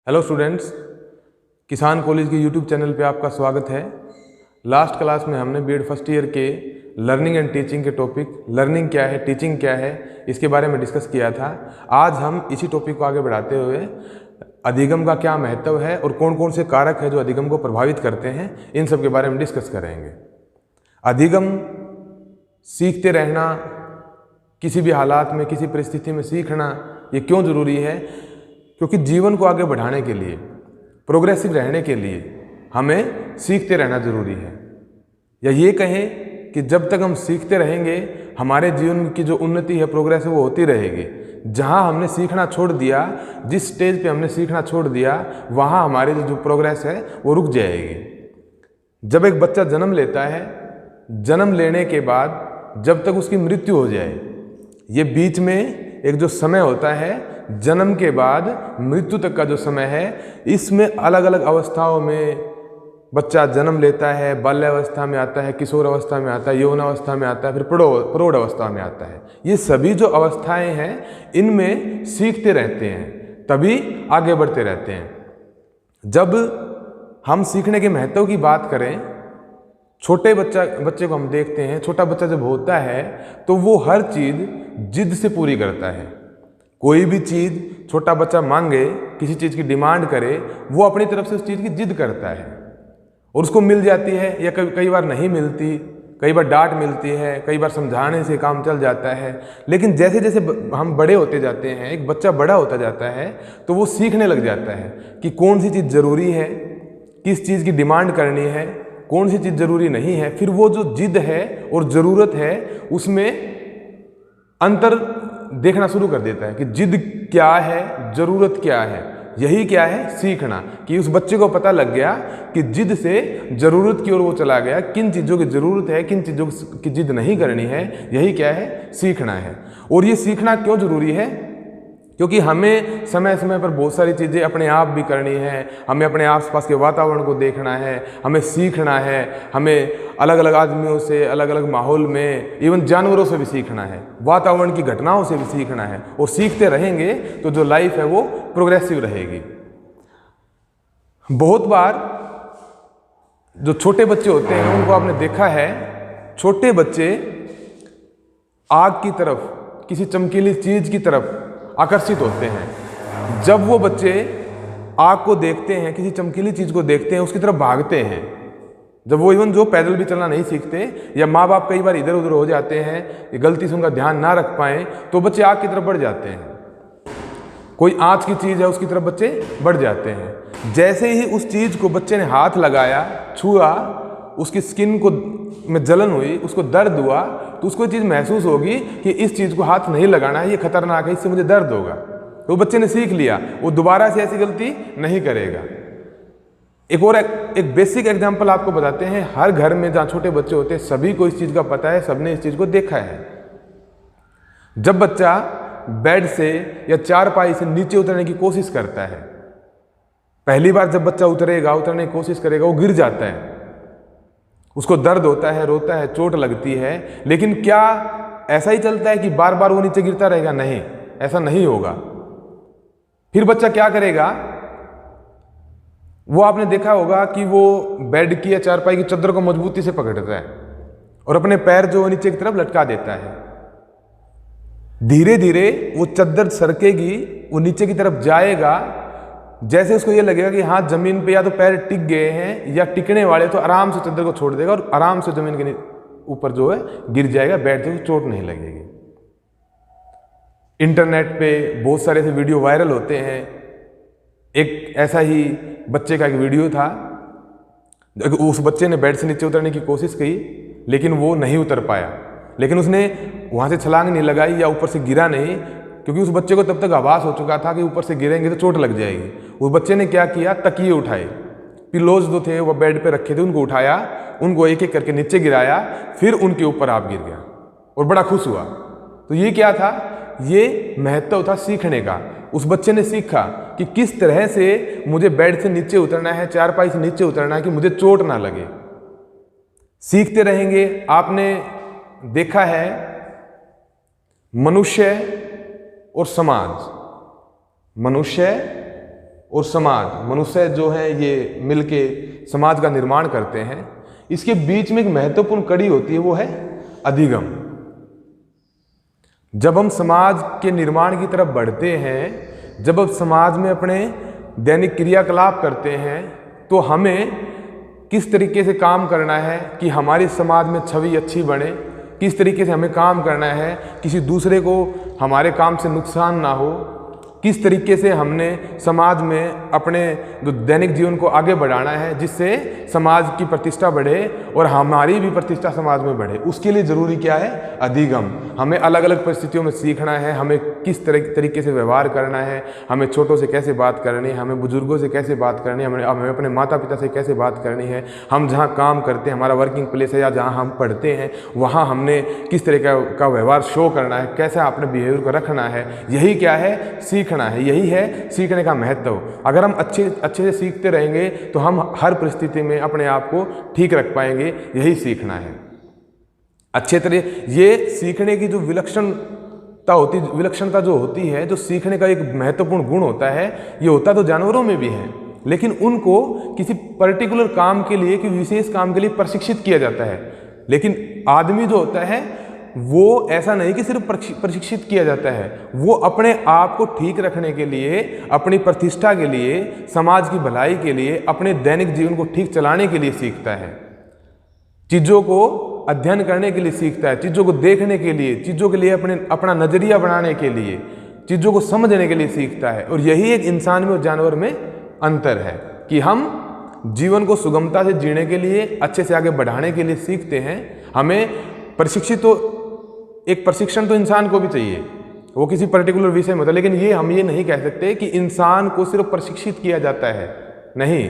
Hello students, किसान college के YouTube channel पे आपका स्वागत है। लास्ट क्लास में हमने बीएड फर्स्ट ईयर के लर्निंग एंड टीचिंग के टॉपिक लर्निंग क्या है, टीचिंग क्या है, इसके बारे में डिस्कस किया था। आज हम इसी टॉपिक को आगे बढ़ाते हुए अधिगम का क्या महत्व है और कौन कौन से कारक है जो अधिगम को प्रभावित करते हैं, इन सब के बारे में डिस्कस करेंगे। अधिगम सीखते रहना, किसी भी हालात में, किसी परिस्थिति में सीखना, ये क्यों ज़रूरी है? क्योंकि जीवन को आगे बढ़ाने के लिए, प्रोग्रेसिव रहने के लिए हमें सीखते रहना ज़रूरी है। या ये कहें कि जब तक हम सीखते रहेंगे हमारे जीवन की जो उन्नति है, प्रोग्रेस है, वो होती रहेगी। जहाँ हमने सीखना छोड़ दिया, जिस स्टेज पे हमने सीखना छोड़ दिया, वहाँ हमारी जो प्रोग्रेस है वो रुक जाएगी। जब एक बच्चा जन्म लेता है, जन्म लेने के बाद जब तक उसकी मृत्यु हो जाए, ये बीच में एक जो समय होता है, जन्म के बाद मृत्यु तक का जो समय है, इसमें अलग अलग अवस्थाओं में बच्चा जन्म लेता है। बाल्यावस्था में आता है, किशोर अवस्था में आता है, यौन अवस्था में आता है, फिर प्रौढ़ अवस्था में आता है। ये सभी जो अवस्थाएं हैं, इनमें सीखते रहते हैं, तभी आगे बढ़ते रहते हैं। जब हम सीखने के महत्व की बात करें, छोटे बच्चे को हम देखते हैं। छोटा बच्चा जब होता है तो वो हर चीज़ जिद से पूरी करता है। कोई भी चीज़ छोटा बच्चा मांगे, किसी चीज़ की डिमांड करे, वो अपनी तरफ से उस चीज़ की जिद करता है और उसको मिल जाती है, या कई बार नहीं मिलती, कई बार डांट मिलती है, कई बार समझाने से काम चल जाता है। लेकिन जैसे जैसे हम बड़े होते जाते हैं, एक बच्चा बड़ा होता जाता है, तो वो सीखने लग जाता है कि कौन सी चीज़ ज़रूरी है, किस चीज़ की डिमांड करनी है, कौन सी चीज़ ज़रूरी नहीं है। फिर वो जो जिद है और ज़रूरत है, उसमें अंतर देखना शुरू कर देता है कि जिद क्या है, ज़रूरत क्या है। यही क्या है? सीखना। कि उस बच्चे को पता लग गया कि जिद से ज़रूरत की ओर वो चला गया, किन चीज़ों की ज़रूरत है, किन चीज़ों की जिद नहीं करनी है। यही क्या है? सीखना है। और ये सीखना क्यों ज़रूरी है? क्योंकि हमें समय समय पर बहुत सारी चीज़ें अपने आप भी करनी है, हमें अपने आसपास के वातावरण को देखना है, हमें सीखना है, हमें अलग अलग आदमियों से, अलग अलग माहौल में, इवन जानवरों से भी सीखना है, वातावरण की घटनाओं से भी सीखना है। और सीखते रहेंगे तो जो लाइफ है वो प्रोग्रेसिव रहेगी। बहुत बार जो छोटे बच्चे होते हैं उनको आपने देखा है, छोटे बच्चे आग की तरफ, किसी चमकीली चीज़ की तरफ आकर्षित होते हैं। जब वो बच्चे आग को देखते हैं, किसी चमकीली चीज़ को देखते हैं, उसकी तरफ भागते हैं। जब वो इवन जो पैदल भी चलना नहीं सीखते, या माँ बाप कई बार इधर उधर हो जाते हैं, गलती से उनका ध्यान ना रख पाएँ, तो बच्चे आग की तरफ बढ़ जाते हैं। कोई आँच की चीज़ है, उसकी तरफ बच्चे बढ़ जाते हैं। जैसे ही उस चीज़ को बच्चे ने हाथ लगाया, छुआ, उसकी स्किन को में जलन हुई, उसको दर्द हुआ, तो उसको चीज़ महसूस होगी कि इस चीज़ को हाथ नहीं लगाना है, ये खतरनाक है, इससे मुझे दर्द होगा। तो बच्चे ने सीख लिया, वो दोबारा से ऐसी गलती नहीं करेगा। एक बेसिक एग्जांपल आपको बताते हैं। हर घर में जहाँ छोटे बच्चे होते हैं, सभी को इस चीज़ का पता है, सबने इस चीज़ को देखा है। जब बच्चा बेड से या चारपाई से नीचे उतरने की कोशिश करता है, पहली बार जब बच्चा उतरने की कोशिश करेगा, वो गिर जाता है, उसको दर्द होता है, रोता है, चोट लगती है। लेकिन क्या ऐसा ही चलता है कि बार बार वो नीचे गिरता रहेगा? नहीं, ऐसा नहीं होगा। फिर बच्चा क्या करेगा? वो आपने देखा होगा कि वो बेड की या चारपाई की चादर को मजबूती से पकड़ता है और अपने पैर जो नीचे की तरफ लटका देता है। धीरे धीरे वो चादर सरकेगी, वो नीचे की तरफ जाएगा। जैसे उसको ये लगेगा कि हाँ, जमीन पे या तो पैर टिक गए हैं या टिकने वाले, तो आराम से चादर को छोड़ देगा और आराम से जमीन के ऊपर जो है गिर जाएगा, बैठ जाएगा, चोट नहीं लगेगी। इंटरनेट पे बहुत सारे ऐसे वीडियो वायरल होते हैं। एक ऐसा ही बच्चे का एक वीडियो था। उस बच्चे ने बेड से नीचे उतरने की कोशिश की, लेकिन वो नहीं उतर पाया। लेकिन उसने वहाँ से छलांग नहीं लगाई या ऊपर से गिरा नहीं, क्योंकि उस बच्चे को तब तक आभास हो चुका था कि ऊपर से गिरेंगे तो चोट लग जाएगी। उस बच्चे ने क्या किया? तकिए उठाए, पिलोज जो थे वो बेड पे रखे थे, उनको उठाया, उनको एक एक करके नीचे गिराया, फिर उनके ऊपर आप गिर गया और बड़ा खुश हुआ। तो ये क्या था? ये महत्व था सीखने का। उस बच्चे ने सीखा कि किस तरह से मुझे बेड से नीचे उतरना है, चारपाई से नीचे उतरना है, कि मुझे चोट ना लगे। सीखते रहेंगे। आपने देखा है, मनुष्य और समाज, मनुष्य और समाज, मनुष्य जो है ये मिलके समाज का निर्माण करते हैं। इसके बीच में एक महत्वपूर्ण कड़ी होती है, वो है अधिगम। जब हम समाज के निर्माण की तरफ बढ़ते हैं, जब हम समाज में अपने दैनिक क्रियाकलाप करते हैं, तो हमें किस तरीके से काम करना है कि हमारी समाज में छवि अच्छी बने, किस तरीके से हमें काम करना है, किसी दूसरे को हमारे काम से नुकसान ना हो, किस तरीके से हमने समाज में अपने जो दैनिक जीवन को आगे बढ़ाना है जिससे समाज की प्रतिष्ठा बढ़े और हमारी भी प्रतिष्ठा समाज में बढ़े। उसके लिए ज़रूरी क्या है? अधिगम। हमें अलग अलग परिस्थितियों में सीखना है, हमें किस तरीके से व्यवहार करना है, हमें छोटों से कैसे बात करनी है, हमें बुजुर्गों से कैसे बात करनी है, हमें अपने माता पिता से कैसे बात करनी है, हम जहाँ काम करते हैं, हमारा वर्किंग प्लेस है या जहाँ हम पढ़ते हैं, वहाँ हमने किस तरह का व्यवहार शो करना है, कैसा अपने बिहेवियर को रखना है। यही क्या है? सीखना है। यही है सीखने का महत्व। अगर हम अच्छे से सीखते रहेंगे तो हम हर परिस्थिति में अपने आप को ठीक रख पाएंगे। यही सीखना है अच्छे तरह। ये सीखने की जो विलक्षणता जो होती है, जो सीखने का एक महत्वपूर्ण गुण होता है, ये होता तो जानवरों में भी है, लेकिन उनको किसी पर्टिकुलर काम के लिए, किसी विशेष काम के लिए प्रशिक्षित किया जाता है। लेकिन आदमी जो होता है वो ऐसा नहीं कि सिर्फ प्रशिक्षित किया जाता है, वो अपने आप को ठीक रखने के लिए, अपनी प्रतिष्ठा के लिए, समाज की भलाई के लिए, अपने दैनिक जीवन को ठीक चलाने के लिए सीखता है। चीज़ों को अध्ययन करने के लिए सीखता है, चीज़ों को देखने के लिए, चीज़ों के लिए अपना नज़रिया बनाने के लिए, चीज़ों को समझने के लिए सीखता है। और यही एक इंसान में और जानवर में अंतर है कि हम जीवन को सुगमता से जीने के लिए, अच्छे से आगे बढ़ाने के लिए सीखते हैं। हमें एक प्रशिक्षण तो इंसान को भी चाहिए, वो किसी पर्टिकुलर विषय में होता है, लेकिन हम ये नहीं कह सकते कि इंसान को सिर्फ प्रशिक्षित किया जाता है। नहीं,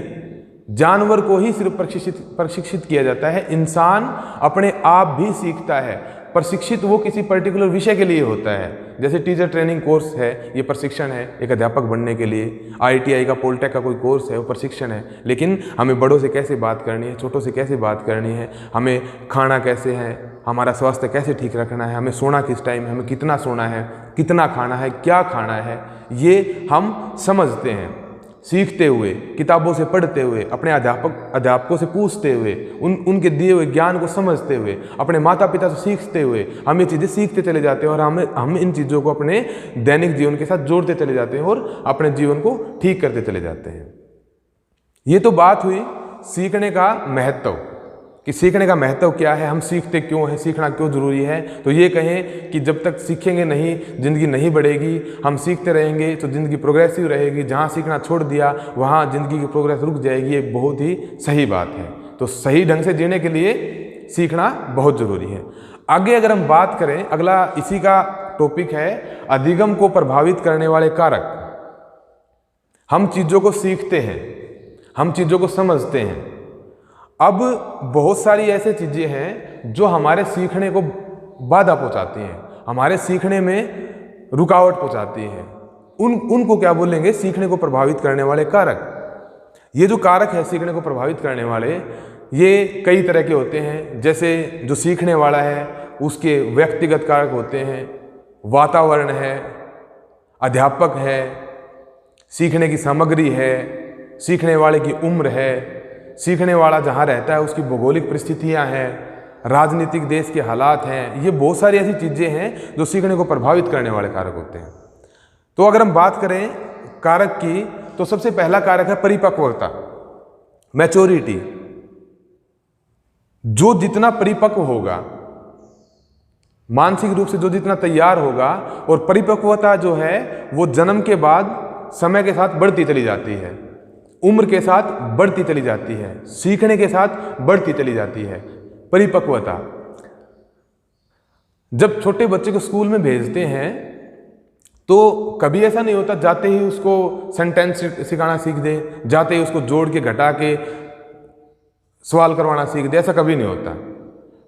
जानवर को ही सिर्फ प्रशिक्षित किया जाता है। इंसान अपने आप भी सीखता है। प्रशिक्षित वो किसी पर्टिकुलर विषय के लिए होता है। जैसे टीचर ट्रेनिंग कोर्स है, ये प्रशिक्षण है एक अध्यापक बनने के लिए। ITI का, पॉलिटेक का कोई कोर्स है, वो प्रशिक्षण है। लेकिन हमें बड़ों से कैसे बात करनी है, छोटों से कैसे बात करनी है, हमें खाना कैसे है, हमारा स्वास्थ्य कैसे ठीक रखना है, हमें सोना किस टाइम है, हमें कितना सोना है, कितना खाना है, क्या खाना है, ये हम समझते हैं सीखते हुए, किताबों से पढ़ते हुए, अपने अध्यापकों से पूछते हुए, उनके दिए हुए ज्ञान को समझते हुए, अपने माता पिता से सीखते हुए हम ये चीज़ें सीखते चले जाते हैं और हम इन चीज़ों को अपने दैनिक जीवन के साथ जोड़ते चले जाते हैं और अपने जीवन को ठीक करते चले जाते हैं। ये तो बात हुई सीखने का महत्व, कि सीखने का महत्व क्या है, हम सीखते क्यों हैं, सीखना क्यों ज़रूरी है। तो ये कहें कि जब तक सीखेंगे नहीं, ज़िंदगी नहीं बढ़ेगी। हम सीखते रहेंगे तो ज़िंदगी प्रोग्रेसिव रहेगी। जहाँ सीखना छोड़ दिया वहाँ ज़िंदगी की प्रोग्रेस रुक जाएगी। ये बहुत ही सही बात है। तो सही ढंग से जीने के लिए सीखना बहुत ज़रूरी है। आगे अगर हम बात करें, अगला इसी का टॉपिक है अधिगम को प्रभावित करने वाले कारक। हम चीज़ों को सीखते हैं, हम चीज़ों को समझते हैं। अब बहुत सारी ऐसी चीज़ें हैं जो हमारे सीखने को बाधा पहुंचाती हैं, हमारे सीखने में रुकावट पहुंचाती हैं। उनको क्या बोलेंगे? सीखने को प्रभावित करने वाले कारक। ये जो कारक है सीखने को प्रभावित करने वाले, ये कई तरह के होते हैं। जैसे जो सीखने वाला है उसके व्यक्तिगत कारक होते हैं, वातावरण है, अध्यापक है, सीखने की सामग्री है, सीखने वाले की उम्र है, सीखने वाला जहाँ रहता है उसकी भौगोलिक परिस्थितियाँ हैं, राजनीतिक देश के हालात हैं। ये बहुत सारी ऐसी चीज़ें हैं जो सीखने को प्रभावित करने वाले कारक होते हैं। तो अगर हम बात करें कारक की, तो सबसे पहला कारक है परिपक्वता, मैच्योरिटी। जो जितना परिपक्व होगा, मानसिक रूप से जो जितना तैयार होगा, और परिपक्वता जो है वो जन्म के बाद समय के साथ बढ़ती चली जाती है, उम्र के साथ बढ़ती चली जाती है, सीखने के साथ बढ़ती चली जाती है परिपक्वता। जब छोटे बच्चे को स्कूल में भेजते हैं तो कभी ऐसा नहीं होता जाते ही उसको सेंटेंस सिखाना सीख दे, जाते ही उसको जोड़ के घटा के सवाल करवाना सीख दे, ऐसा कभी नहीं होता।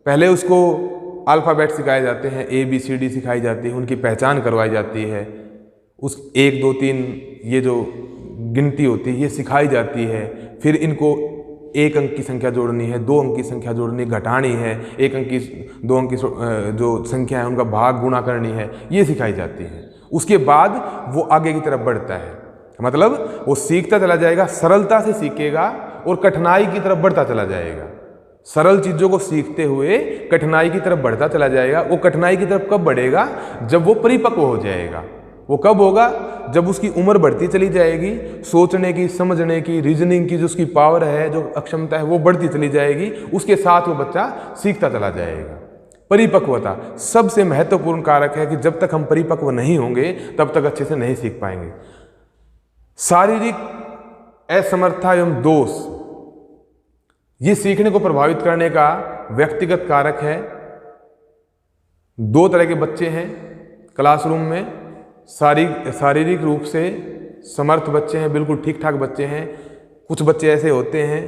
पहले उसको अल्फ़ाबेट सिखाए जाते हैं, ABCD सिखाई जाती है, उनकी पहचान करवाई जाती है, उस 1 2 3 ये जो गिनती होती है ये सिखाई जाती है। फिर इनको 1 अंक की संख्या जोड़नी है, 2 अंक की संख्या जोड़नी, घटानी है, 1 अंक की 2 अंक की जो संख्या है उनका भाग गुणा करनी है, ये सिखाई जाती है। उसके बाद वो आगे की तरफ बढ़ता है। मतलब वो सीखता चला जाएगा, सरलता से सीखेगा और कठिनाई की तरफ बढ़ता चला जाएगा। सरल चीज़ों को सीखते हुए कठिनाई की तरफ बढ़ता चला जाएगा। वो कठिनाई की तरफ कब बढ़ेगा? जब वो परिपक्व हो जाएगा। वो कब होगा? जब उसकी उम्र बढ़ती चली जाएगी, सोचने की, समझने की, रीजनिंग की जो उसकी पावर है, जो अक्षमता है, वो बढ़ती चली जाएगी। उसके साथ वो बच्चा सीखता चला जाएगा। परिपक्वता सबसे महत्वपूर्ण कारक है कि जब तक हम परिपक्व नहीं होंगे तब तक अच्छे से नहीं सीख पाएंगे। शारीरिक असमर्थता एवं दोष, ये सीखने को प्रभावित करने का व्यक्तिगत कारक है। दो तरह के बच्चे हैं क्लासरूम में। शारीरिक रूप से समर्थ बच्चे हैं, बिल्कुल ठीक ठाक बच्चे हैं। कुछ बच्चे ऐसे होते हैं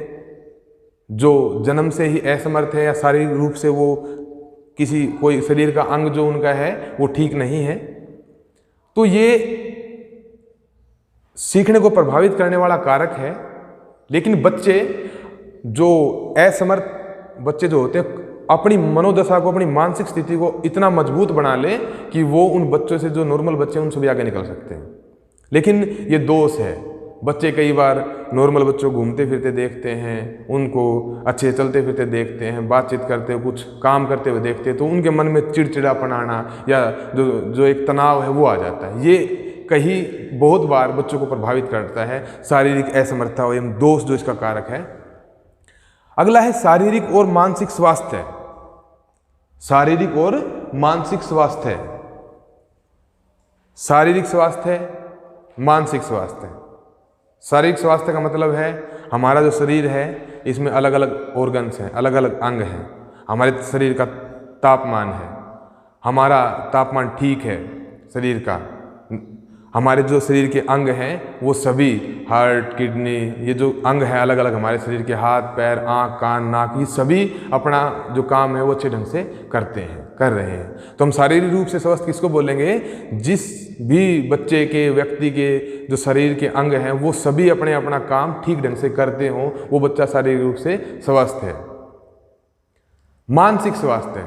जो जन्म से ही असमर्थ है या शारीरिक रूप से वो कोई शरीर का अंग जो उनका है वो ठीक नहीं है। तो ये सीखने को प्रभावित करने वाला कारक है। लेकिन बच्चे जो असमर्थ बच्चे जो होते हैं, अपनी मनोदशा को, अपनी मानसिक स्थिति को इतना मजबूत बना ले कि वो उन बच्चों से, जो नॉर्मल बच्चे हैं, उनसे भी आगे निकल सकते हैं। लेकिन ये दोष है। बच्चे कई बार नॉर्मल बच्चों को घूमते फिरते देखते हैं, उनको अच्छे चलते फिरते देखते हैं, बातचीत करते हुए, कुछ काम करते हुए देखते हैं, तो उनके मन में चिड़चिड़ापन आना या जो एक तनाव है वो आ जाता है। ये कहीं बहुत बार बच्चों को प्रभावित करता है, शारीरिक असमर्थता एवं दोष जो इसका कारक है। अगला है शारीरिक और मानसिक स्वास्थ्य। शारीरिक और मानसिक स्वास्थ्य, शारीरिक स्वास्थ्य, मानसिक स्वास्थ्य। शारीरिक स्वास्थ्य का मतलब है हमारा जो शरीर है इसमें अलग अलग ऑर्गन्स हैं, अलग अलग अंग हैं। हमारे शरीर का तापमान है, हमारा तापमान ठीक है शरीर का। हमारे जो शरीर के अंग हैं वो सभी, हार्ट, किडनी, ये जो अंग है अलग अलग हमारे शरीर के, हाथ, पैर, आँख, कान, नाक, ये सभी अपना जो काम है वो अच्छे ढंग से कर रहे हैं। तो हम शारीरिक रूप से स्वस्थ किसको बोलेंगे? जिस भी बच्चे के, व्यक्ति के जो शरीर के अंग हैं वो सभी अपना काम ठीक ढंग से करते हों, वो बच्चा शारीरिक रूप से स्वस्थ है। मानसिक स्वास्थ्य,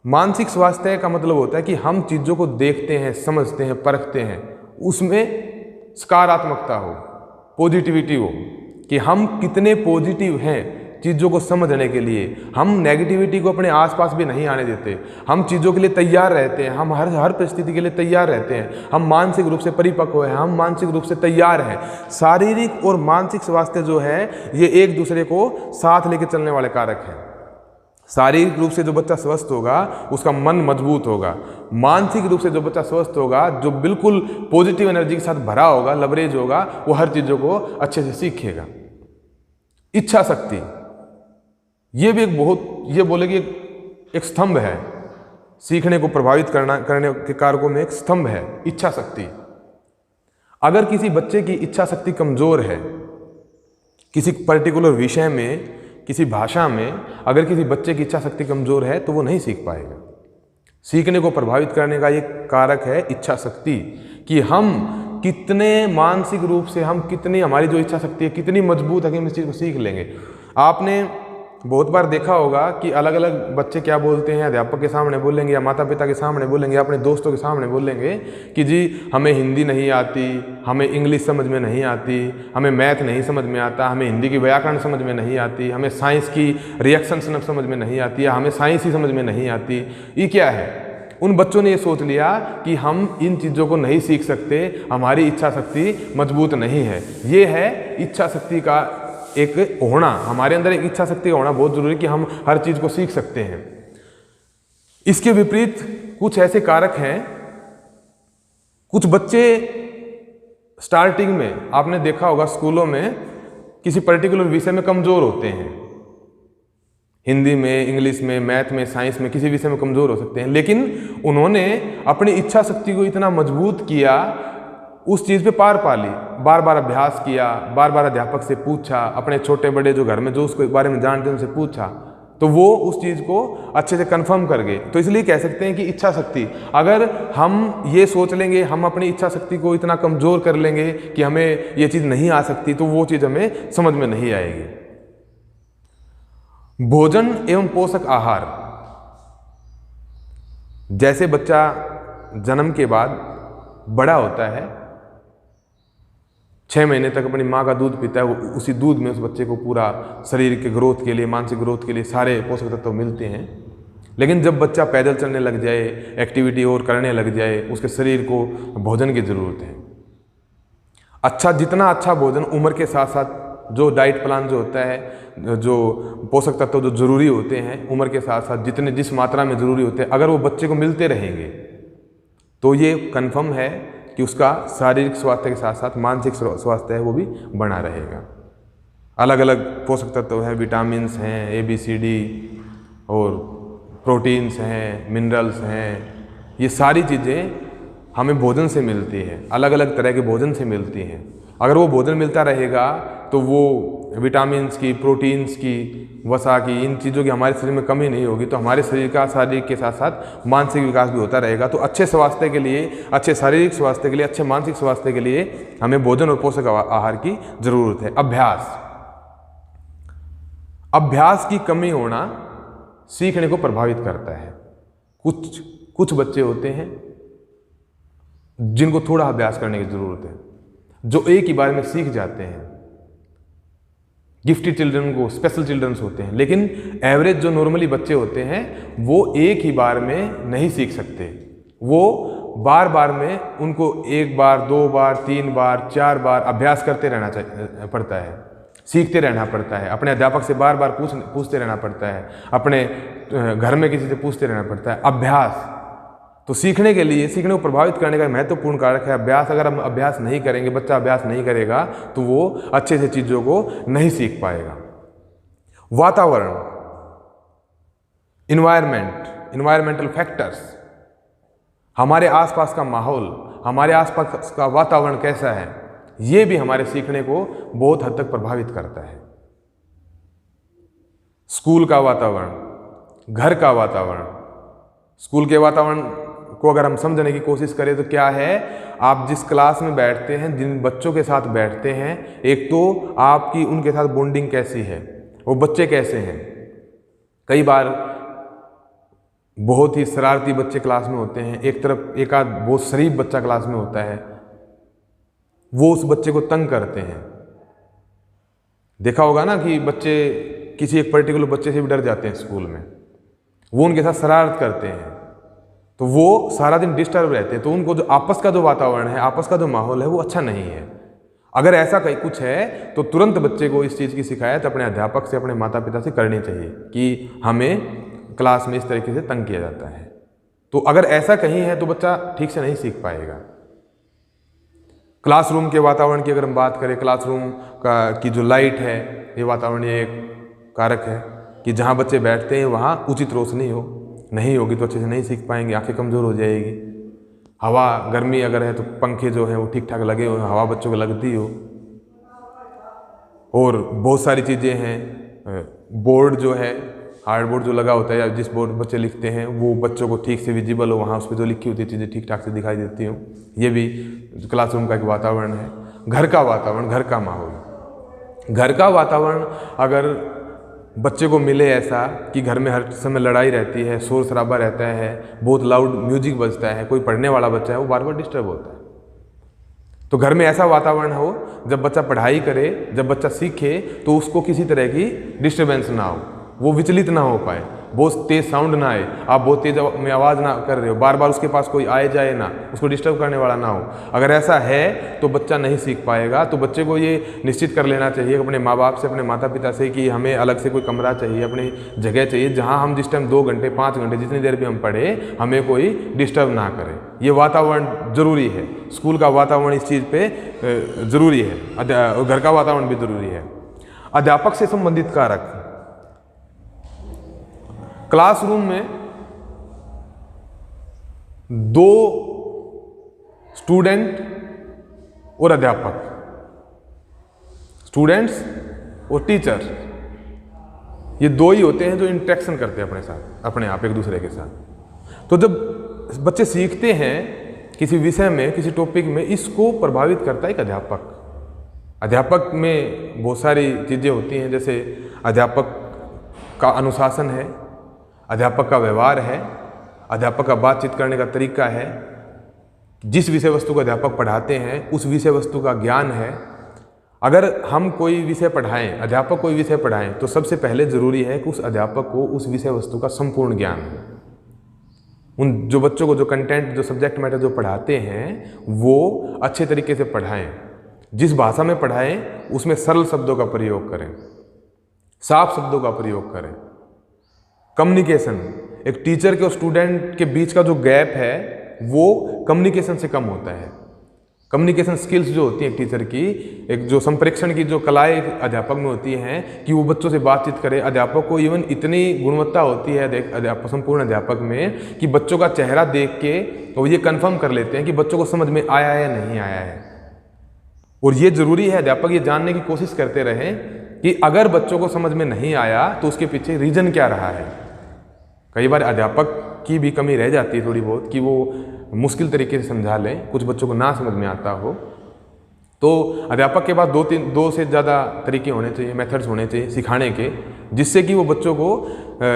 मानसिक स्वास्थ्य का मतलब होता है कि हम चीज़ों को देखते हैं, समझते हैं, परखते हैं, उसमें सकारात्मकता हो, पॉजिटिविटी हो, कि हम कितने पॉजिटिव हैं चीज़ों को समझने के लिए। हम नेगेटिविटी को अपने आसपास भी नहीं आने देते। हम चीज़ों के लिए तैयार रहते हैं, हम हर परिस्थिति के लिए तैयार रहते हैं। हम मानसिक रूप से परिपक्व हैं, हम मानसिक रूप से तैयार हैं। शारीरिक और मानसिक स्वास्थ्य जो है ये एक दूसरे को साथ लेके चलने वाले कारक हैं। शारीरिक रूप से जो बच्चा स्वस्थ होगा उसका मन मजबूत होगा। मानसिक रूप से जो बच्चा स्वस्थ होगा, जो बिल्कुल पॉजिटिव एनर्जी के साथ भरा होगा, लवरेज होगा, वो हर चीज़ों को अच्छे से सीखेगा। इच्छा शक्ति, ये भी ये बोले कि एक स्तंभ है, सीखने को प्रभावित करने के कारकों में एक स्तंभ है इच्छा शक्ति। अगर किसी बच्चे की इच्छा शक्ति कमज़ोर है, किसी पर्टिकुलर विषय में, किसी भाषा में अगर किसी बच्चे की इच्छा शक्ति कमज़ोर है तो वो नहीं सीख पाएगा। सीखने को प्रभावित करने का ये कारक है इच्छा शक्ति, कि हम कितने मानसिक रूप से, हम कितनी, हमारी जो इच्छा शक्ति है कितनी मजबूत है कि हम इस चीज़ को सीख लेंगे। आपने बहुत बार देखा होगा कि अलग अलग बच्चे क्या बोलते हैं, अध्यापक के सामने बोलेंगे या माता पिता के सामने बोलेंगे, अपने दोस्तों के सामने बोलेंगे कि जी हमें हिंदी नहीं आती, हमें इंग्लिश समझ में नहीं आती, हमें मैथ नहीं समझ में आता, हमें हिंदी की व्याकरण समझ में नहीं आती, हमें साइंस की रिएक्शन समझ में नहीं आती, या हमें साइंस ही समझ में नहीं आती। ये क्या है? उन बच्चों ने ये सोच लिया कि हम इन चीज़ों को नहीं सीख सकते, हमारी इच्छा शक्ति मजबूत नहीं है। ये है इच्छा शक्ति का एक होना, हमारे अंदर एक इच्छा शक्ति का होना बहुत जरूरी कि हम हर चीज़ को सीख सकते हैं। इसके विपरीत कुछ ऐसे कारक हैं, कुछ बच्चे स्टार्टिंग में आपने देखा होगा स्कूलों में किसी पर्टिकुलर विषय में कमज़ोर होते हैं, हिंदी में, इंग्लिश में, मैथ में, साइंस में, किसी विषय में कमज़ोर हो सकते हैं, लेकिन उन्होंने अपनी इच्छा शक्ति को इतना मजबूत किया, उस चीज़ पे पार पा ली, बार बार अभ्यास किया, बार बार अध्यापक से पूछा, अपने छोटे बड़े जो घर में जो उसके बारे में जानते हैं उनसे पूछा, तो वो उस चीज़ को अच्छे से कंफर्म कर गए। तो इसलिए कह सकते हैं कि इच्छा शक्ति, अगर हम ये सोच लेंगे, हम अपनी इच्छा शक्ति को इतना कमज़ोर कर लेंगे कि हमें ये चीज़ नहीं आ सकती, तो वो चीज़ हमें समझ में नहीं आएगी। भोजन एवं पोषक आहार, जैसे बच्चा जन्म के बाद बड़ा होता है 6 महीने तक अपनी माँ का दूध पीता है, उसी दूध में उस बच्चे को पूरा शरीर के ग्रोथ के लिए, मानसिक ग्रोथ के लिए सारे पोषक तत्व मिलते हैं। लेकिन जब बच्चा पैदल चलने लग जाए, एक्टिविटी और करने लग जाए, उसके शरीर को भोजन की ज़रूरत है। अच्छा, जितना अच्छा भोजन उम्र के साथ साथ जो डाइट प्लान जो होता है, जो पोषक तत्व जो ज़रूरी होते हैं उम्र के साथ साथ जितने जिस मात्रा में ज़रूरी होते हैं, अगर वो बच्चे को मिलते रहेंगे तो ये कन्फर्म है कि उसका शारीरिक स्वास्थ्य के साथ साथ मानसिक स्वास्थ्य है वो भी बना रहेगा। अलग अलग पोषक तत्व हैं, विटामिन्स हैं, ABCD और प्रोटीन्स हैं, मिनरल्स हैं, ये सारी चीज़ें हमें भोजन से मिलती है, अलग अलग तरह के भोजन से मिलती हैं। अगर वो भोजन मिलता रहेगा तो वो विटामिन्स की, प्रोटीन्स की, वसा की, इन चीज़ों की हमारे शरीर में कमी नहीं होगी, तो हमारे शरीर का शारीरिक के साथ साथ मानसिक विकास भी होता रहेगा। तो अच्छे स्वास्थ्य के लिए, अच्छे शारीरिक स्वास्थ्य के लिए, अच्छे मानसिक स्वास्थ्य के लिए हमें भोजन और पोषक आहार की ज़रूरत है। अभ्यास की कमी होना सीखने को प्रभावित करता है। कुछ बच्चे होते हैं जिनको थोड़ा अभ्यास करने की ज़रूरत है, जो एक ही बार में सीख जाते हैं। गिफ्टेड चिल्ड्रन को, स्पेशल चिल्ड्रंस होते हैं, लेकिन एवरेज जो नॉर्मली बच्चे होते हैं वो एक ही बार में नहीं सीख सकते। वो बार बार में उनको 1 बार, 2 बार, 3 बार, 4 बार अभ्यास करते रहना पड़ता है, सीखते रहना पड़ता है। अपने अध्यापक से बार बार पूछते रहना पड़ता है, अपने घर में किसी से पूछते रहना पड़ता है। अभ्यास तो सीखने के लिए, सीखने को प्रभावित करने का महत्वपूर्ण कारक है अभ्यास। अगर हम अभ्यास नहीं करेंगे, बच्चा अभ्यास नहीं करेगा तो वो अच्छे से चीज़ों को नहीं सीख पाएगा। वातावरण, इन्वायरमेंटल फैक्टर्स, हमारे आसपास का माहौल, हमारे आसपास का वातावरण कैसा है, ये भी हमारे सीखने को बहुत हद तक प्रभावित करता है। स्कूल का वातावरण, घर का वातावरण। स्कूल के वातावरण को अगर हम समझने की कोशिश करें तो क्या है, आप जिस क्लास में बैठते हैं, जिन बच्चों के साथ बैठते हैं, एक तो आपकी उनके साथ बॉन्डिंग कैसी है, वो बच्चे कैसे हैं। कई बार बहुत ही शरारती बच्चे क्लास में होते हैं, एक तरफ एक आध बहुत शरीफ बच्चा क्लास में होता है, वो उस बच्चे को तंग करते हैं। देखा होगा ना कि बच्चे किसी एक पर्टिकुलर बच्चे से भी डर जाते हैं स्कूल में, वो उनके साथ शरारत करते हैं, तो वो सारा दिन डिस्टर्ब रहते हैं। तो उनको जो आपस का जो वातावरण है, आपस का जो माहौल है, वो अच्छा नहीं है। अगर ऐसा कहीं कुछ है तो तुरंत बच्चे को इस चीज़ की शिकायत अपने अध्यापक से, अपने माता पिता से करनी चाहिए कि हमें क्लास में इस तरीके से तंग किया जाता है। तो अगर ऐसा कहीं है तो बच्चा ठीक से नहीं सीख पाएगा। क्लासरूम के वातावरण की अगर हम बात करें, क्लासरूम की जो लाइट है, ये वातावरण एक कारक है कि जहाँ बच्चे बैठते हैं वहाँ उचित रोशनी नहीं होगी तो अच्छे से नहीं सीख पाएंगे, आंखें कमज़ोर हो जाएगी। हवा, गर्मी अगर है तो पंखे जो हैं वो ठीक ठाक लगे हो, हवा बच्चों को लगती हो। और बहुत सारी चीज़ें हैं, बोर्ड जो है, हार्ड बोर्ड जो लगा होता है या जिस बोर्ड बच्चे लिखते हैं वो बच्चों को ठीक से विजिबल हो, वहाँ उस पर जो लिखी होती है चीज़ें ठीक ठाक से दिखाई देती हो। ये भी क्लासरूम का एक वातावरण है। घर का वातावरण, घर का माहौल, घर का वातावरण अगर बच्चे को मिले ऐसा कि घर में हर समय लड़ाई रहती है, शोर शराबा रहता है, बहुत लाउड म्यूजिक बजता है, कोई पढ़ने वाला बच्चा है वो बार बार डिस्टर्ब होता है, तो घर में ऐसा वातावरण हो जब बच्चा पढ़ाई करे, जब बच्चा सीखे तो उसको किसी तरह की डिस्टर्बेंस ना हो, वो विचलित ना हो पाए, बहुत तेज़ साउंड ना आए, आप बहुत तेज़ में आवाज़ ना कर रहे हो, बार बार उसके पास कोई आए जाए ना, उसको डिस्टर्ब करने वाला ना हो। अगर ऐसा है तो बच्चा नहीं सीख पाएगा। तो बच्चे को ये निश्चित कर लेना चाहिए अपने माँ बाप से, अपने माता पिता से कि हमें अलग से कोई कमरा चाहिए, अपनी जगह चाहिए जहाँ हम जिस टाइम 2 घंटे 5 घंटे जितनी देर भी हम पढ़े हमें कोई डिस्टर्ब ना करे। ये वातावरण ज़रूरी है। स्कूल का वातावरण इस चीज़ पर ज़रूरी है, घर का वातावरण भी ज़रूरी है। अध्यापक से संबंधित कारक, क्लासरूम में 2 स्टूडेंट और अध्यापक, स्टूडेंट्स और टीचर, ये 2 ही होते हैं जो इंटरेक्शन करते हैं अपने साथ, अपने आप एक दूसरे के साथ। तो जब बच्चे सीखते हैं किसी विषय में, किसी टॉपिक में, इसको प्रभावित करता है एक अध्यापक। अध्यापक में बहुत सारी चीज़ें होती हैं, जैसे अध्यापक का अनुशासन है, अध्यापक का व्यवहार है, अध्यापक का बातचीत करने का तरीका है, जिस विषय वस्तु को अध्यापक पढ़ाते हैं उस विषय वस्तु का ज्ञान है, अगर हम कोई विषय पढ़ाएं, अध्यापक कोई विषय पढ़ाएं, तो सबसे पहले ज़रूरी है कि उस अध्यापक को उस विषय वस्तु का संपूर्ण ज्ञान हो। उन जो बच्चों को जो कंटेंट, जो सब्जेक्ट मैटर जो पढ़ाते हैं वो अच्छे तरीके से पढ़ाएं। जिस भाषा में पढ़ाएं उसमें सरल शब्दों का प्रयोग करें, साफ शब्दों का प्रयोग करें। कम्युनिकेशन, एक टीचर के और स्टूडेंट के बीच का जो गैप है वो कम्युनिकेशन से कम होता है। कम्युनिकेशन स्किल्स जो होती हैं टीचर की, एक जो संप्रेषण की जो कलाएं अध्यापक में होती हैं कि वो बच्चों से बातचीत करे। अध्यापक को इवन इतनी गुणवत्ता होती है अध्यापक, संपूर्ण अध्यापक में, कि बच्चों का चेहरा देख के वो ये कंफर्म कर लेते हैं कि बच्चों को समझ में आया है या नहीं आया है। और ये ज़रूरी है, अध्यापक ये जानने की कोशिश करते रहें कि अगर बच्चों को समझ में नहीं आया तो उसके पीछे रीज़न क्या रहा है। कई बार अध्यापक की भी कमी रह जाती है थोड़ी बहुत, कि वो मुश्किल तरीके से समझा लें, कुछ बच्चों को ना समझ में आता हो। तो अध्यापक के पास दो से ज़्यादा तरीके होने चाहिए, मेथड्स होने चाहिए सिखाने के, जिससे कि वो बच्चों को,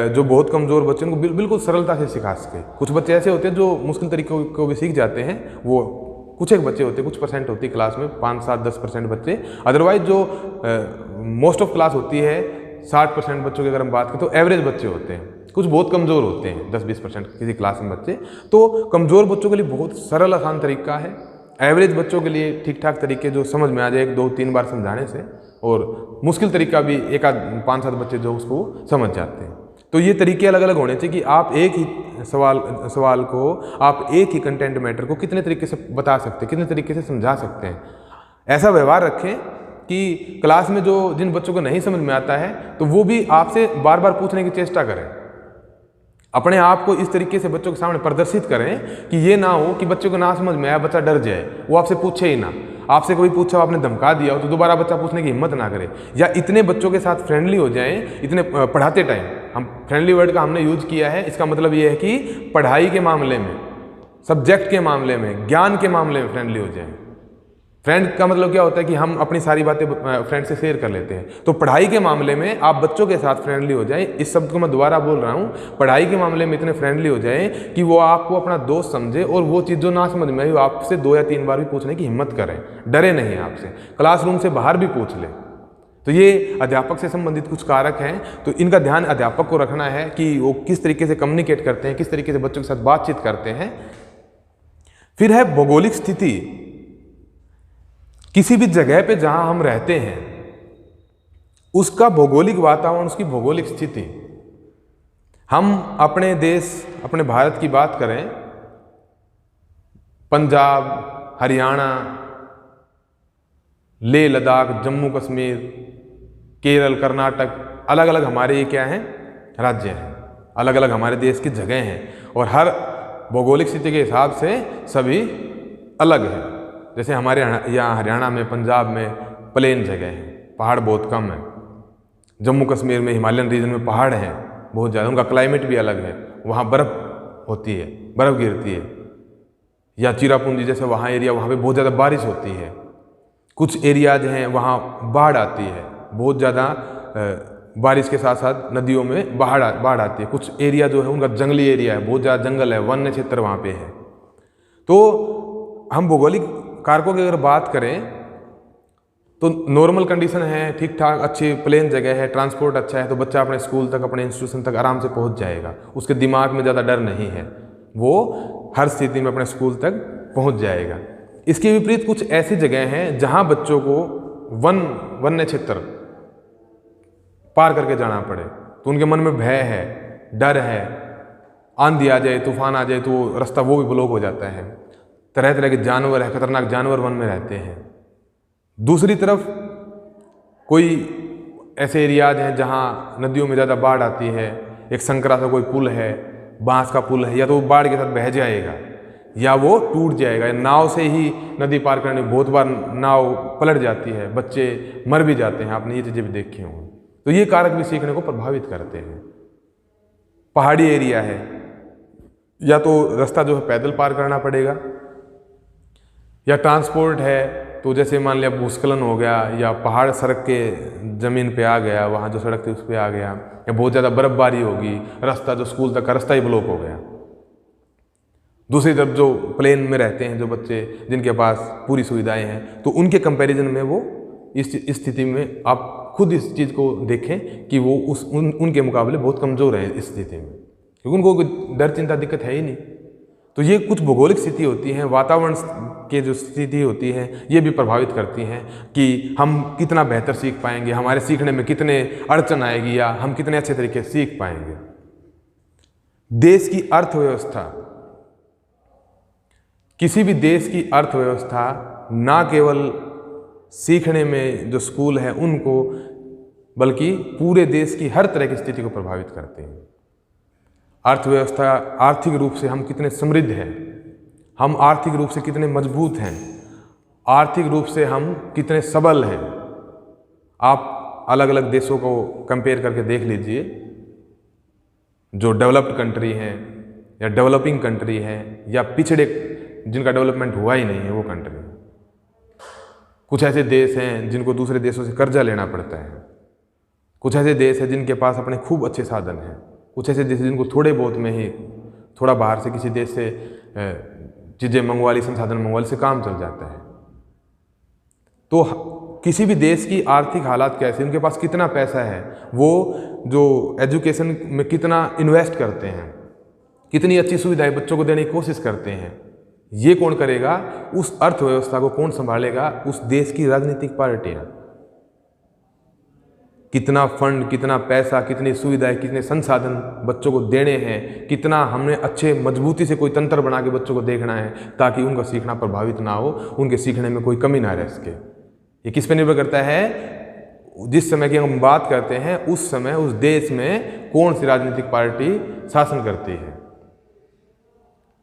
जो बहुत कमज़ोर बच्चे उनको बिल्कुल सरलता से सिखा सके। कुछ बच्चे ऐसे होते हैं जो मुश्किल तरीकों को भी सीख जाते हैं, वो कुछ एक बच्चे होते हैं, कुछ परसेंट होती है क्लास में, 5, 7, 10% बच्चे। अदरवाइज जो मोस्ट ऑफ क्लास होती है 60% बच्चों की अगर हम बात करें तो एवरेज बच्चे होते हैं। कुछ बहुत कमज़ोर होते हैं, 10-20% किसी क्लास में बच्चे। तो कमज़ोर बच्चों के लिए बहुत सरल आसान तरीका है, एवरेज बच्चों के लिए ठीक ठाक तरीके जो समझ में आ जाए 1-2-3 बार समझाने से, और मुश्किल तरीका भी 1-5-7 बच्चे जो उसको समझ जाते हैं। तो ये तरीके अलग अलग होने चाहिए कि आप एक ही सवाल को, आप एक ही कंटेंट मैटर को कितने तरीके से बता सकते हैं, कितने तरीके से समझा सकते हैं। ऐसा व्यवहार रखें कि क्लास में जो जिन बच्चों को नहीं समझ में आता है तो वो भी आपसे बार बार पूछने की चेष्टा करें। अपने आप को इस तरीके से बच्चों के सामने प्रदर्शित करें कि ये ना हो कि बच्चों को ना समझ में आया, बच्चा डर जाए, वो आपसे पूछे ही ना। आपसे कोई पूछा, आपने धमका दिया हो तो दोबारा बच्चा पूछने की हिम्मत ना करे। या इतने बच्चों के साथ फ्रेंडली हो जाएं, इतने पढ़ाते टाइम, हम फ्रेंडली वर्ड का हमने यूज किया है, इसका मतलब ये है कि पढ़ाई के मामले में, सब्जेक्ट के मामले में, ज्ञान के मामले में फ्रेंडली हो जाएं। फ्रेंड का मतलब क्या होता है कि हम अपनी सारी बातें फ्रेंड से शेयर कर लेते हैं। तो पढ़ाई के मामले में आप बच्चों के साथ फ्रेंडली हो जाएं। इस शब्द को मैं दोबारा बोल रहा हूँ, पढ़ाई के मामले में इतने फ्रेंडली हो जाएं कि वो आपको अपना दोस्त समझे, और वो चीज़ जो ना समझ में आई वो आपसे 2 या 3 बार भी पूछने की हिम्मत करें, डरे नहीं आपसे, क्लासरूम से बाहर भी पूछ ले। तो ये अध्यापक से संबंधित कुछ कारक हैं। तो इनका ध्यान अध्यापक को रखना है कि वो किस तरीके से कम्युनिकेट करते हैं, किस तरीके से बच्चों के साथ बातचीत करते हैं। फिर है भौगोलिक स्थिति। किसी भी जगह पे जहां हम रहते हैं उसका भौगोलिक वातावरण, उसकी भौगोलिक स्थिति। हम अपने देश, अपने भारत की बात करें, पंजाब, हरियाणा, लेह लद्दाख, जम्मू कश्मीर, केरल, कर्नाटक, अलग अलग हमारे ये क्या हैं, राज्य हैं, अलग अलग हमारे देश की जगह हैं, और हर भौगोलिक स्थिति के हिसाब से सभी अलग हैं। जैसे हमारे यहाँ हरियाणा में, पंजाब में प्लेन जगह हैं, पहाड़ बहुत कम है। जम्मू कश्मीर में, हिमालयन रीजन में पहाड़ हैं बहुत ज़्यादा, उनका क्लाइमेट भी अलग है, वहाँ बर्फ़ होती है, बर्फ़ गिरती है। या चिरापुंजी जैसे वहाँ एरिया, वहाँ पे बहुत ज़्यादा बारिश होती है। कुछ एरियाज हैं वहाँ बाढ़ आती है, बहुत ज़्यादा बारिश के साथ साथ नदियों में बाढ़ आती है। कुछ एरिया जो है उनका जंगली एरिया है, बहुत ज़्यादा जंगल है, वन्य क्षेत्र वहाँ पे है। तो हम भौगोलिक कारकों की अगर बात करें तो नॉर्मल कंडीशन है, ठीक ठाक अच्छी प्लेन जगह है, ट्रांसपोर्ट अच्छा है, तो बच्चा अपने स्कूल तक, अपने इंस्टीट्यूशन तक आराम से पहुंच जाएगा। उसके दिमाग में ज़्यादा डर नहीं है, वो हर स्थिति में अपने स्कूल तक पहुंच जाएगा। इसके विपरीत कुछ ऐसी जगह हैं जहां बच्चों को वन्य क्षेत्र पार करके जाना पड़े, तो उनके मन में भय है, डर है, आंधी आ जाए, तूफान आ जाए तो रास्ता वो भी ब्लॉक हो जाता है। तरह तरह के जानवर है, खतरनाक जानवर वन में रहते हैं। दूसरी तरफ कोई ऐसे एरियाज हैं जहाँ नदियों में ज़्यादा बाढ़ आती है, एक संकरा सा कोई पुल है, बांस का पुल है, या तो वो बाढ़ के साथ बह जाएगा या वो टूट जाएगा। नाव से ही नदी पार करने, बहुत बार नाव पलट जाती है, बच्चे मर भी जाते हैं, आपने ये चीज़ें भी देखी होंगी। तो ये कारक भी सीखने को प्रभावित करते हैं। पहाड़ी एरिया है, या तो रास्ता जो है पैदल पार करना पड़ेगा, या ट्रांसपोर्ट है तो जैसे मान लिया भूस्खलन हो गया, या पहाड़ सड़क के ज़मीन पे आ गया, वहाँ जो सड़क थी उस पर आ गया, या बहुत ज़्यादा बर्फबारी होगी, रास्ता जो स्कूल तक का रास्ता ही ब्लॉक हो गया। दूसरी तरफ जो प्लेन में रहते हैं जो बच्चे, जिनके पास पूरी सुविधाएं हैं, तो उनके कंपैरिजन में वो इस स्थिति में आप खुद इस चीज़ को देखें कि वो उनके मुकाबले बहुत कमज़ोर है इस स्थिति में, क्योंकि उनको कोई डर चिंता दिक्कत है ही नहीं। तो ये कुछ भौगोलिक स्थिति होती हैं, वातावरण के जो स्थिति होती है ये भी प्रभावित करती हैं कि हम कितना बेहतर सीख पाएंगे, हमारे सीखने में कितने अड़चन आएगी या हम कितने अच्छे तरीके से सीख पाएंगे। देश की अर्थव्यवस्था, किसी भी देश की अर्थव्यवस्था ना केवल सीखने में जो स्कूल है उनको, बल्कि पूरे देश की हर तरह की स्थिति को प्रभावित करते हैं। अर्थव्यवस्था, आर्थिक रूप से हम कितने समृद्ध हैं, हम आर्थिक रूप से कितने मजबूत हैं, आर्थिक रूप से हम कितने सबल हैं। आप अलग अलग देशों को कंपेयर करके देख लीजिए, जो डेवलप्ड कंट्री हैं या डेवलपिंग कंट्री है या पिछड़े जिनका डेवलपमेंट हुआ ही नहीं है वो कंट्री। कुछ ऐसे देश हैं जिनको दूसरे देशों से कर्जा लेना पड़ता है, कुछ ऐसे देश हैं जिनके पास अपने खूब अच्छे साधन हैं, कुछ ऐसे देश जिनको थोड़े बहुत में ही, थोड़ा बाहर से किसी देश से चीज़ें मंगवा ली, संसाधन मंगवा ली से काम चल जाता है। तो किसी भी देश की आर्थिक हालात कैसे, उनके पास कितना पैसा है, वो जो एजुकेशन में कितना इन्वेस्ट करते हैं, कितनी अच्छी सुविधाएं बच्चों को देने की कोशिश करते हैं, ये कौन करेगा? उस अर्थव्यवस्था को कौन संभालेगा? उस देश की राजनीतिक पार्टियां। कितना फंड, कितना पैसा, कितनी सुविधाएं, कितने संसाधन बच्चों को देने हैं, कितना हमने अच्छे मजबूती से कोई तंत्र बना के बच्चों को देखना है ताकि उनका सीखना प्रभावित ना हो, उनके सीखने में कोई कमी ना रह सके। ये किस पर निर्भर करता है? जिस समय की हम बात करते हैं उस समय उस देश में कौन सी राजनीतिक पार्टी शासन करती है,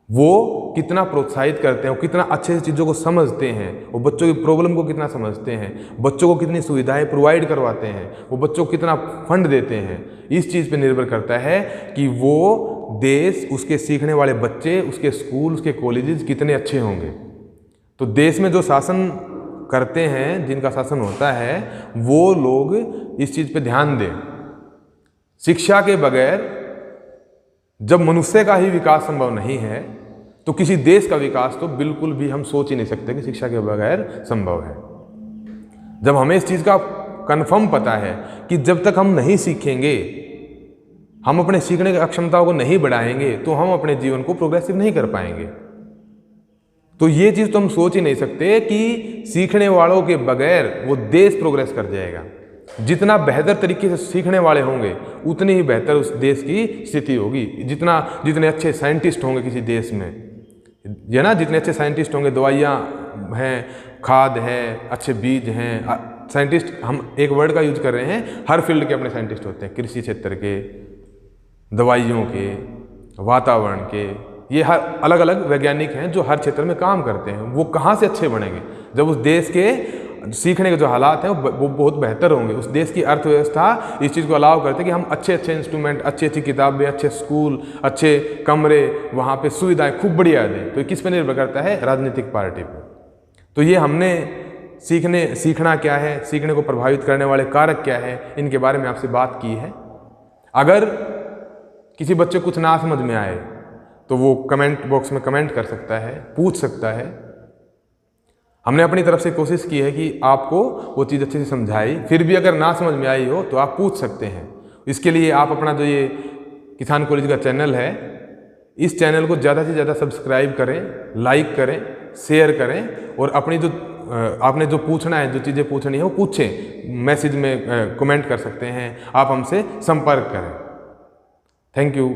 वो कितना प्रोत्साहित करते हैं, वो कितना अच्छे से चीज़ों को समझते हैं, वो बच्चों की प्रॉब्लम को कितना समझते हैं, बच्चों को कितनी सुविधाएं प्रोवाइड करवाते हैं, वो बच्चों को कितना फंड देते हैं। इस चीज़ पे निर्भर करता है कि वो देश, उसके सीखने वाले बच्चे, उसके स्कूल, उसके कॉलेजेस कितने अच्छे होंगे। तो देश में जो शासन करते हैं, जिनका शासन होता है, वो लोग इस चीज़ पे ध्यान दें। शिक्षा के बगैर जब मनुष्य का ही विकास संभव नहीं है तो किसी देश का विकास तो बिल्कुल भी हम सोच ही नहीं सकते कि शिक्षा के बगैर संभव है। जब हमें इस चीज़ का कन्फर्म पता है कि जब तक हम नहीं सीखेंगे, हम अपने सीखने की अक्षमताओं को नहीं बढ़ाएंगे, तो हम अपने जीवन को प्रोग्रेसिव नहीं कर पाएंगे। तो ये चीज़ तो हम सोच ही नहीं सकते कि सीखने वालों के बगैर वो देश प्रोग्रेस कर जाएगा। जितना बेहतर तरीके से सीखने वाले होंगे उतनी ही बेहतर उस देश की स्थिति होगी। जितने अच्छे साइंटिस्ट होंगे किसी देश में, ये ना, जितने अच्छे साइंटिस्ट होंगे, दवाइयाँ हैं, खाद है, अच्छे बीज हैं, साइंटिस्ट, हम एक वर्ड का यूज कर रहे हैं, हर फील्ड के अपने साइंटिस्ट होते हैं, कृषि क्षेत्र के, दवाइयों के, वातावरण के, ये हर अलग अलग वैज्ञानिक हैं जो हर क्षेत्र में काम करते हैं। वो कहाँ से अच्छे बनेंगे? जब उस देश के सीखने के जो हालात हैं वो बहुत बेहतर होंगे। उस देश की अर्थव्यवस्था इस चीज़ को अलाउ करते हैं कि हम अच्छे अच्छे इंस्ट्रूमेंट, अच्छी अच्छी किताबें, अच्छे स्कूल, अच्छे कमरे, वहाँ पे सुविधाएं खूब बढ़िया दें। तो किस पे निर्भर करता है? राजनीतिक पार्टी पे। तो ये हमने सीखना क्या है, सीखने को प्रभावित करने वाले कारक क्या है, इनके बारे में आपसे बात की है। अगर किसी बच्चे को कुछ ना समझ में आए तो वो कमेंट बॉक्स में कमेंट कर सकता है, पूछ सकता है। हमने अपनी तरफ से कोशिश की है कि आपको वो चीज़ अच्छे से समझाई, फिर भी अगर ना समझ में आई हो तो आप पूछ सकते हैं। इसके लिए आप अपना जो ये किसान कॉलेज का चैनल है, इस चैनल को ज़्यादा से ज़्यादा सब्सक्राइब करें, लाइक करें, शेयर करें और अपनी जो आपने जो पूछना है, जो चीज़ें पूछनी है वो पूछें। मैसेज में कमेंट कर सकते हैं, आप हमसे संपर्क करें। Thank you.